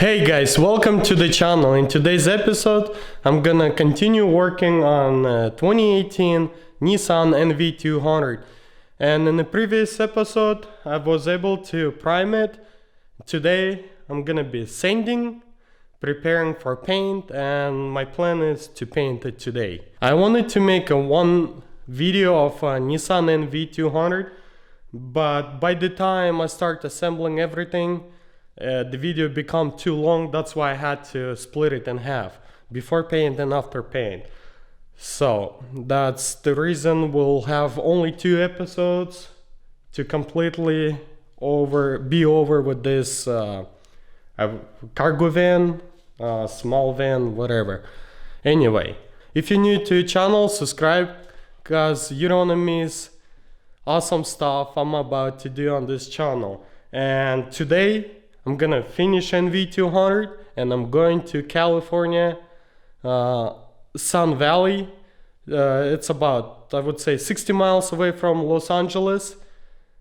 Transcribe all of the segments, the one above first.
Hey guys, welcome to the channel. In today's episode, I'm gonna continue working on 2018 Nissan NV200. And in the previous episode, I was able to prime it. Today, I'm gonna be sanding, preparing for paint, and my plan is to paint it today. I wanted to make one video of a Nissan NV200, but by the time I start assembling everything, the video become too long. That's why I had to split it in half, before paint and after paint. So that's the reason we'll have only 2 episodes to completely be over with this cargo van, small van, whatever. Anyway, if you're new to the channel, subscribe, because you don't want to miss awesome stuff I'm about to do on this channel. And today I'm gonna finish NV200 and I'm going to California, Sun Valley. It's about, I would say, 60 miles away from Los Angeles,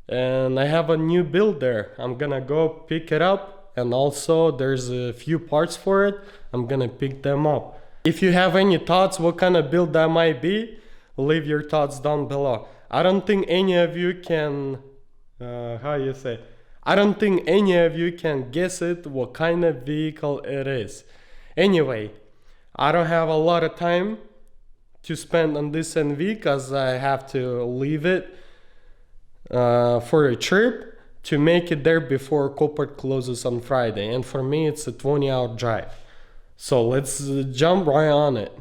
and I have a new build there. I'm gonna go pick it up, and also there's a few parts for it. I'm gonna pick them up. If you have any thoughts what kind of build that might be, leave your thoughts down below. I don't think any of you can, I don't think any of you can guess it what kind of vehicle it is. Anyway, I don't have a lot of time to spend on this NV because I have to leave it for a trip to make it there before Copart closes on Friday. And for me, it's a 20-hour drive. So let's jump right on it.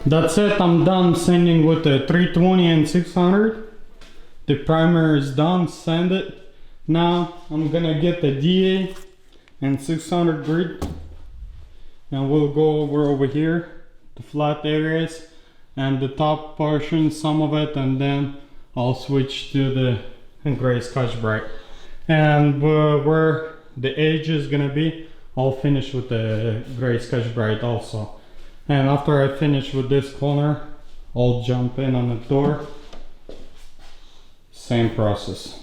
That's it, I'm done sanding with the 320 and 600. The primer is done, sand it. Now I'm gonna get the D.I.Y and 600 grit, and we'll go over here, the flat areas and the top portion, some of it, and then I'll switch to the gray Scotch-Brite. And where the edge is gonna be, I'll finish with the gray Scotch-Brite also. And after I finish with this corner, I'll jump in on the door. Same process.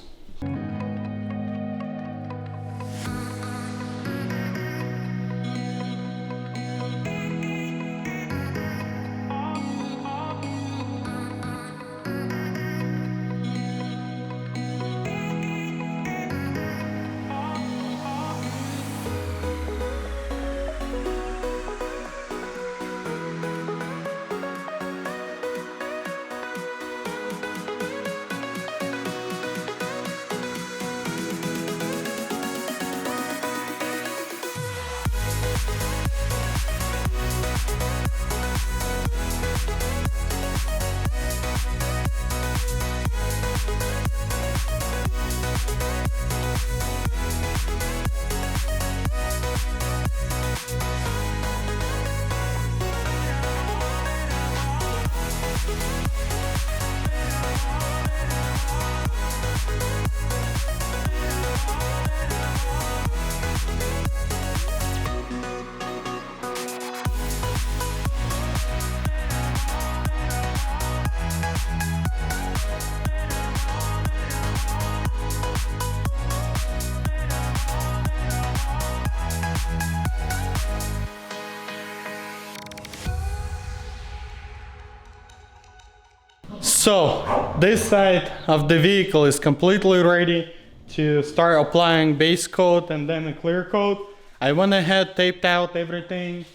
So this side of the vehicle is completely ready to start applying base coat and then a clear coat. I went ahead, taped out everything.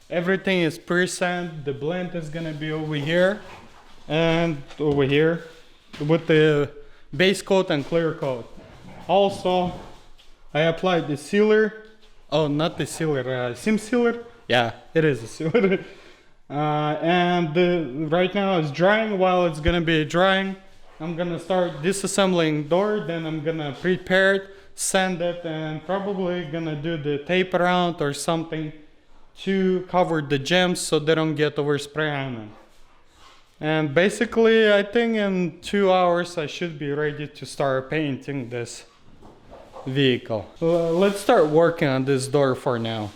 Everything is pre-sand. The blend is gonna be over here and over here with the base coat and clear coat. Also, I applied the sealer. Oh, not the sealer, sim sealer. Yeah, it is a sealer. And right now it's drying. While it's gonna be drying, I'm gonna start disassembling door. Then I'm gonna prepare it, sand it, and probably gonna do the tape around or something to cover the gems so they don't get overspray on them. And basically, I think in 2 hours I should be ready to start painting this vehicle. Let's start working on this door for now.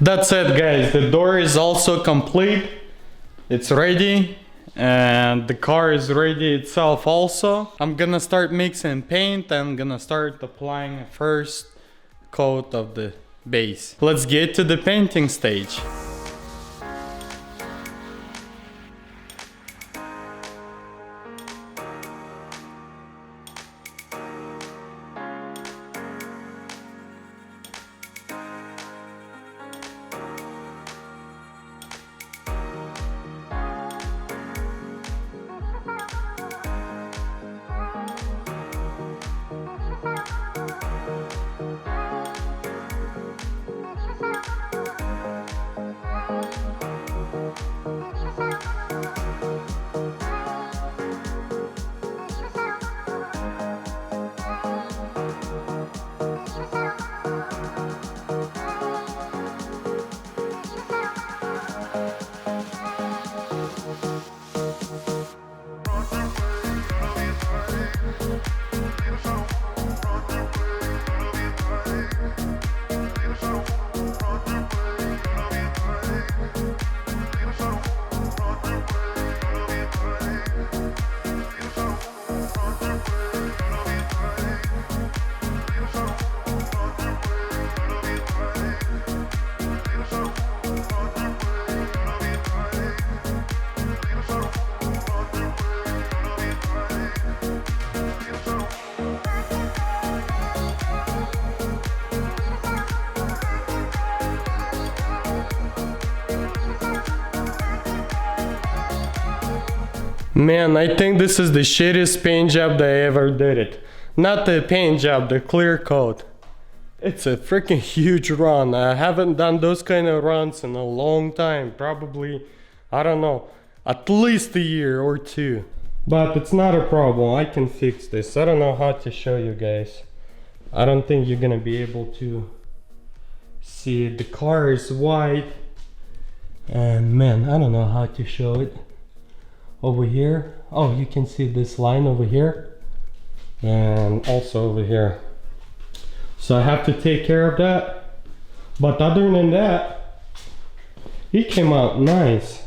That's it, guys. The door is also complete. It's ready and the car is ready itself also. I'm gonna start mixing paint. I'm gonna start applying a first coat of the base. Let's get to the painting stage. Man, I think this is the shittiest paint job that I ever did it. Not the paint job, the clear coat. It's a freaking huge run. I haven't done those kind of runs in a long time. Probably, I don't know, at least a year or two. But it's not a problem. I can fix this. I don't know how to show you guys. I don't think you're gonna be able to see it. The car is white. And man, I don't know how to show it. Over here, oh, you can see this line over here and also over here, so I have to take care of that. But other than that, it came out nice.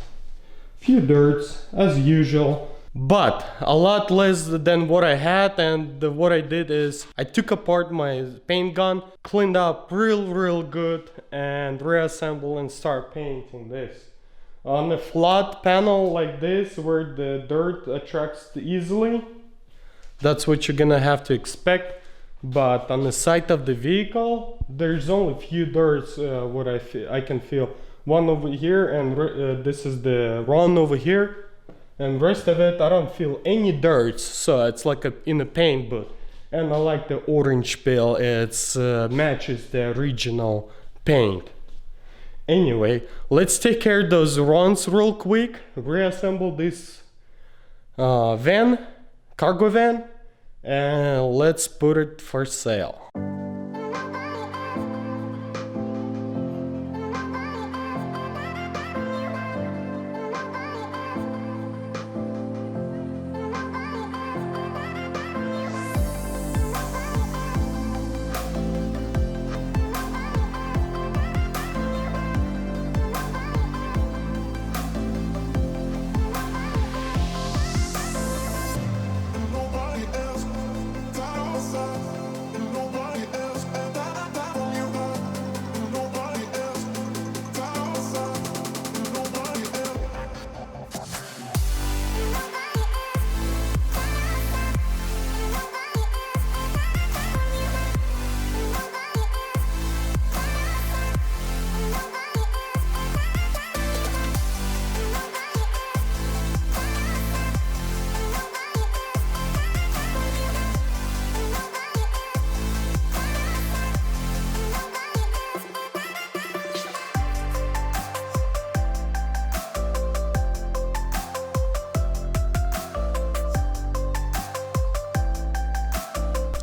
Few dirts as usual, but a lot less than what I had. And what I did is I took apart my paint gun, cleaned up real good, and reassemble and start painting this. On a flat panel like this, where the dirt attracts easily, that's what you're gonna have to expect. But on the side of the vehicle, there's only a few dirts. What I can feel. One over here, and this is the run over here, and rest of it I don't feel any dirt. So it's like in a paint booth. And I like the orange peel. It's matches the original paint. Anyway, let's take care of those runs real quick. Reassemble this cargo van, and let's put it for sale.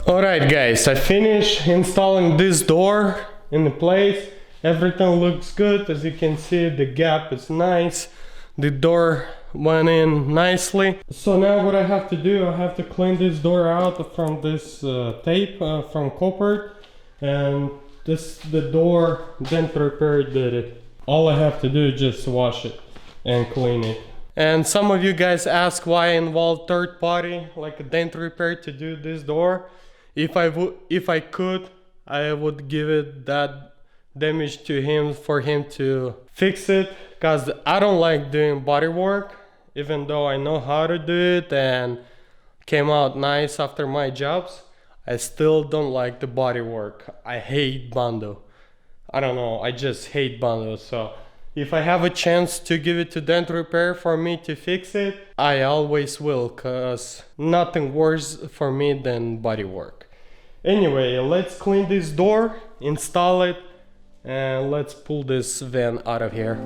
Alright guys, I finished installing this door in the place. Everything looks good. As you can see, the gap is nice. The door went in nicely. So now what I have to do, I have to clean this door out from this tape from Copart. And the door dent repair did it. All I have to do is just wash it and clean it. And some of you guys ask why I involved third party, like a dent repair, to do this door. If I could, I would give it that damage to him for him to fix it, because I don't like doing body work, even though I know how to do it and came out nice after my jobs. I still don't like the body work. I hate Bondo. I don't know, I just hate Bondo. So if I have a chance to give it to dent repair for me to fix it, I always will, cause nothing worse for me than body work. Anyway, let's clean this door, install it, and let's pull this van out of here.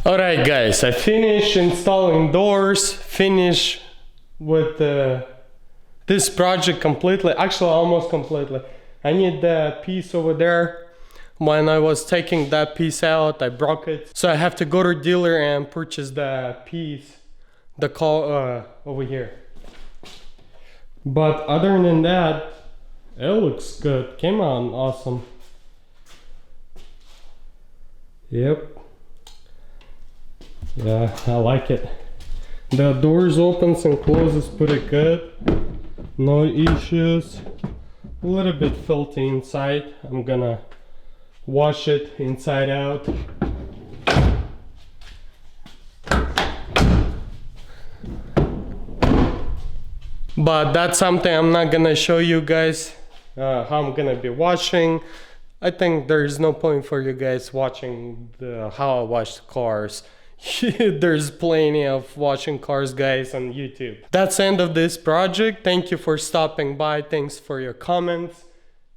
Alright guys, I finished installing doors, finished with this project completely, actually almost completely. I need that piece over there. When I was taking that piece out, I broke it. So I have to go to the dealer and purchase that piece, over here. But other than that, it looks good, came out awesome. Yep. Yeah, I like it. The doors opens and closes pretty good. No issues. A little bit filthy inside. I'm gonna wash it inside out. But that's something I'm not gonna show you guys how I'm gonna be washing. I think there's no point for you guys watching how I wash cars. There's plenty of washing cars guys on YouTube. That's the end of this project. Thank you for stopping by. Thanks for your comments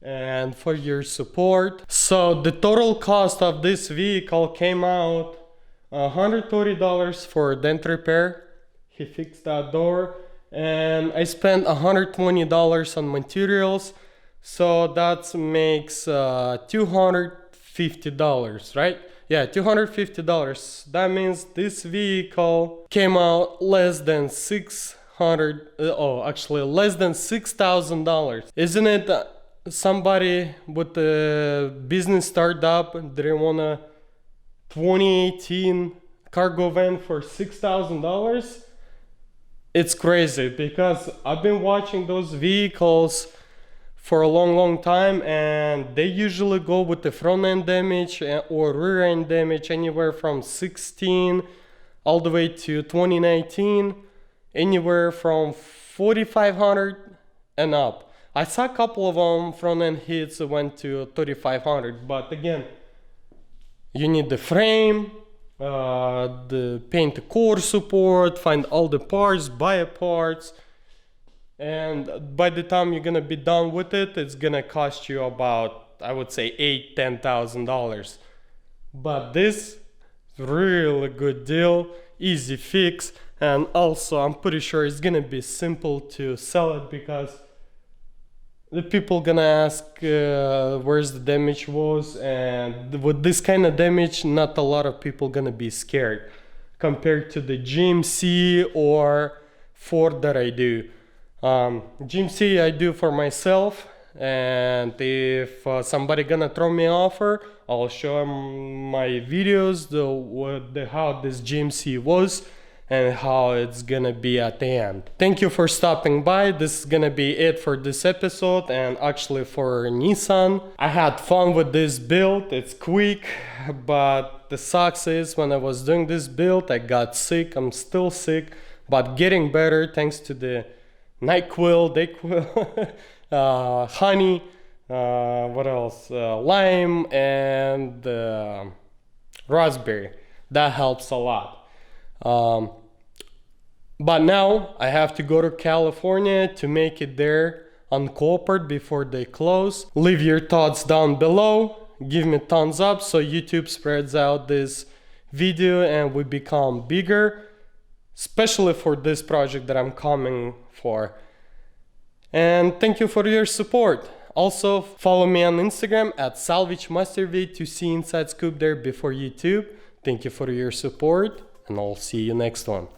and for your support. So the total cost of this vehicle came out $130 for dent repair. He fixed that door, and I spent $120 on materials. So that makes $250, right? Yeah, $250. That means this vehicle came out less than less than $6,000. Isn't it somebody with a business startup, they want a 2018 cargo van for $6,000? It's crazy, because I've been watching those vehicles for a long time, and they usually go with the front end damage or rear end damage anywhere from 16 all the way to 2019, anywhere from 4,500 and up. I saw a couple of them front end hits went to 3,500, but again, you need the frame, the paint the core support, find all the parts, buy parts. And by the time you're gonna be done with it, it's gonna cost you about, I would say, $8,000-10,000. But this is really good deal, easy fix, and also I'm pretty sure it's gonna be simple to sell it, because the people gonna ask where's the damage was, and with this kind of damage, not a lot of people gonna be scared compared to the GMC or Ford that I do. GMC I do for myself, and if somebody gonna throw me an offer, I'll show them my videos, how this GMC was and how it's gonna be at the end. Thank you for stopping by. This is gonna be it for this episode, and actually for Nissan. I had fun with this build. It's quick, but the sucks is when I was doing this build, I got sick. I'm still sick, but getting better thanks to the NyQuil, DayQuil, honey, what else? Lime and raspberry. That helps a lot. But now I have to go to California to make it there on Copart before they close. Leave your thoughts down below. Give me thumbs up so YouTube spreads out this video and we become bigger, especially for this project that I'm coming for. And thank you for your support. Also follow me on Instagram at Salvagemasterv to see inside scoop there before YouTube. Thank you for your support, and I'll see you next one.